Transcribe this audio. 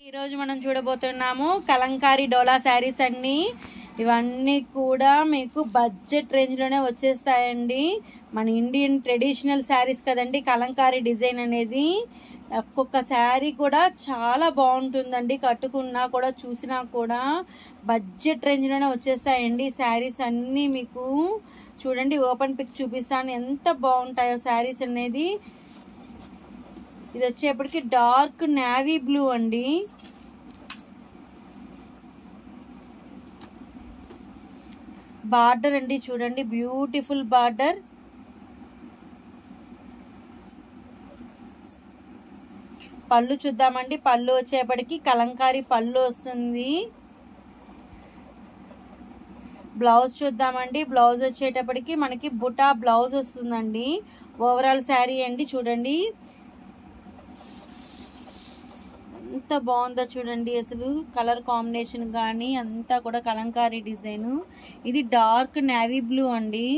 ఈరోజు మనం చూడబోతున్నాము కలంకారీ డోలా శారీస్ అండి. ఇవన్నీ కూడా మీకు బడ్జెట్ రేంజ్లోనే వచ్చేస్తాయండి. మన ఇండియన్ ట్రెడిషనల్ శారీస్ కదండి కలంకారీ డిజైన్ అనేది. ఒక్కొక్క శారీ కూడా చాలా బాగుంటుందండి, కట్టుకున్నా కూడా చూసినా కూడా బడ్జెట్ రేంజ్లోనే వచ్చేస్తాయండి శారీస్ అన్నీ. మీకు చూడండి, ఓపెన్ పిక్ చూపిస్తాను ఎంత బాగుంటాయో శారీస్ అనేది. ఇది వచ్చేప్పటికి డార్క్ నేవీ బ్లూ అండి. బార్డర్ అండి, చూడండి బ్యూటిఫుల్ బార్డర్. పళ్ళు చూద్దామండి. పళ్ళు వచ్చేప్పటికి కలంకారీ పళ్ళు వస్తుంది. బ్లౌజ్ చూద్దామండి. బ్లౌజ్ వచ్చేటప్పటికి మనకి బుటా బ్లౌజ్ వస్తుందండి. ఓవరాల్ శారీ అండి, చూడండి ఎంత బాగుందో చూడండి. అసలు కలర్ కాంబినేషన్ కానీ అంతా కూడా కలంకారీ డిజైన్. ఇది డార్క్ నేవీ బ్లూ అండి.